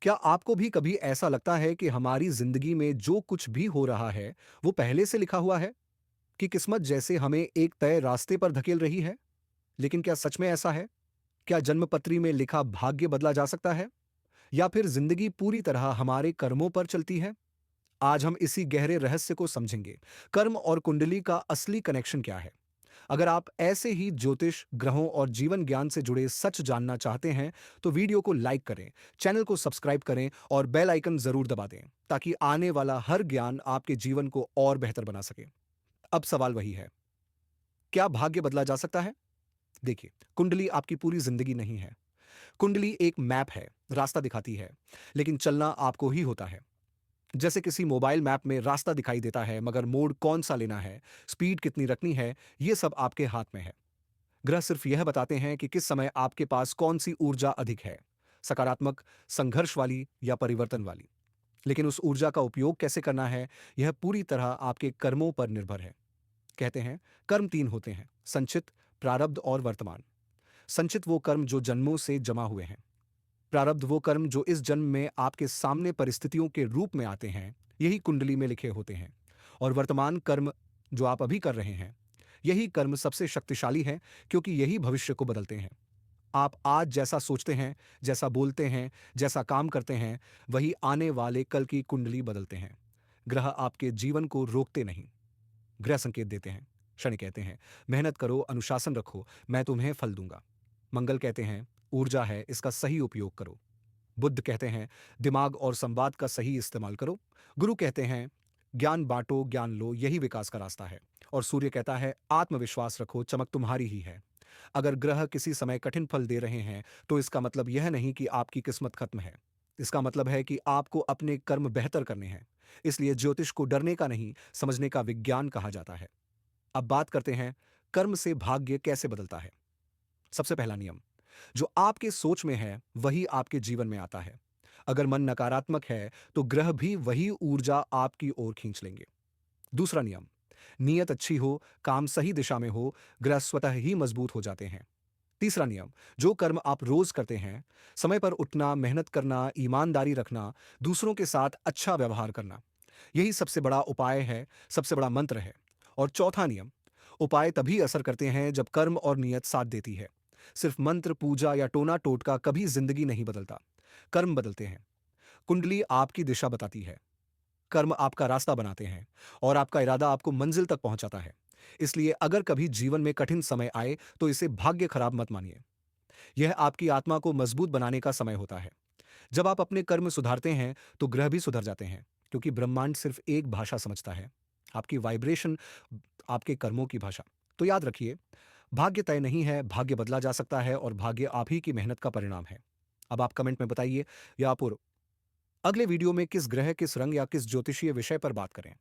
क्या आपको भी कभी ऐसा लगता है कि हमारी जिंदगी में जो कुछ भी हो रहा है, वो पहले से लिखा हुआ है? कि किस्मत जैसे हमें एक तय रास्ते पर धकेल रही है? लेकिन क्या सच में ऐसा है? क्या जन्मपत्री में लिखा भाग्य बदला जा सकता है? या फिर जिंदगी पूरी तरह हमारे कर्मों पर चलती है? आज हम इसी गहरे रहस्य को समझेंगे। कर्म और कुंडली का असली कनेक्शन क्या है? अगर आप ऐसे ही ज्योतिष, ग्रहों और जीवन ज्ञान से जुड़े सच जानना चाहते हैं, तो वीडियो को लाइक करें, चैनल को सब्सक्राइब करें और बेल आइकन जरूर दबा दें, ताकि आने वाला हर ज्ञान आपके जीवन को और बेहतर बना सके। अब सवाल वही है, क्या भाग्य बदला जा सकता है? देखिए, कुंडली आपकी पूरी जिंदगी नहीं है। कुंडली एक मैप है, रास्ता दिखाती है, लेकिन चलना आपको ही होता है। जैसे किसी मोबाइल मैप में रास्ता दिखाई देता है, मगर मोड़ कौन सा लेना है, स्पीड कितनी रखनी है, ये सब आपके हाथ में है। ग्रह सिर्फ यह बताते हैं कि किस समय आपके पास कौन सी ऊर्जा अधिक है, सकारात्मक, संघर्ष वाली या परिवर्तन वाली। लेकिन उस ऊर्जा का उपयोग कैसे करना है, यह पूरी तरह आपके कर्मों पर निर्भर है। कहते हैं, कर्म तीन होते हैं: संचित, प्रारब्ध और वर्तमान। संचित वो कर्म जो जन्मों से जमा हुए हैं। प्रारब्ध वो कर्म जो इस जन्म में आपके सामने परिस्थितियों के रूप में आते हैं, यही कुंडली में लिखे होते हैं। और वर्तमान कर्म जो आप अभी कर रहे हैं, यही कर्म सबसे शक्तिशाली है, क्योंकि यही भविष्य को बदलते हैं। आप आज जैसा सोचते हैं, जैसा बोलते हैं, जैसा काम करते हैं, वही आने वाले कल की कुंडली बदलते हैं। ग्रह आपके जीवन को रोकते नहीं, ग्रह संकेत देते हैं। शनि कहते हैं, मेहनत करो, अनुशासन रखो, मैं तुम्हें फल दूंगा। मंगल कहते हैं, ऊर्जा है, इसका सही उपयोग करो। बुद्ध कहते हैं, दिमाग और संवाद का सही इस्तेमाल करो। गुरु कहते हैं, ज्ञान बांटो, ज्ञान लो, यही विकास का रास्ता है। और सूर्य कहता है, आत्मविश्वास रखो, चमक तुम्हारी ही है। अगर ग्रह किसी समय कठिन फल दे रहे हैं, तो इसका मतलब यह नहीं कि आपकी किस्मत खत्म है। इसका मतलब है कि आपको अपने कर्म बेहतर करने हैं। इसलिए ज्योतिष को डरने का नहीं, समझने का विज्ञान कहा जाता है। अब बात करते हैं, कर्म से भाग्य कैसे बदलता है। सबसे पहला नियम, जो आपके सोच में है वही आपके जीवन में आता है। अगर मन नकारात्मक है, तो ग्रह भी वही ऊर्जा आपकी ओर खींच लेंगे। दूसरा नियम, नीयत अच्छी हो, काम सही दिशा में हो, ग्रह स्वतः ही मजबूत हो जाते हैं। तीसरा नियम, जो कर्म आप रोज करते हैं, समय पर उठना, मेहनत करना, ईमानदारी रखना, दूसरों के साथ अच्छा व्यवहार करना, यही सबसे बड़ा उपाय है, सबसे बड़ा मंत्र है। और चौथा नियम, उपाय तभी असर करते हैं जब कर्म और नियत साथ देती है। सिर्फ मंत्र, पूजा या टोना टोटका कभी जिंदगी नहीं बदलता, कर्म बदलते हैं। कुंडली आपकी दिशा बताती है, कर्म आपका रास्ता बनाते हैं, और आपका इरादा आपको मंजिल तक पहुंचाता है। इसलिए अगर कभी जीवन में कठिन समय आए, तो इसे भाग्य खराब मत मानिए। यह आपकी आत्मा को मजबूत बनाने का समय होता है। जब आप अपने कर्म सुधारते हैं, तो ग्रह भी सुधर जाते हैं, क्योंकि ब्रह्मांड सिर्फ एक भाषा समझता है, आपकी वाइब्रेशन, आपके कर्मों की भाषा। तो याद रखिए, भाग्य तय नहीं है, भाग्य बदला जा सकता है, और भाग्य आप ही की मेहनत का परिणाम है। अब आप कमेंट में बताइए, या आप अगले वीडियो में किस ग्रह, किस रंग या किस ज्योतिषीय विषय पर बात करें।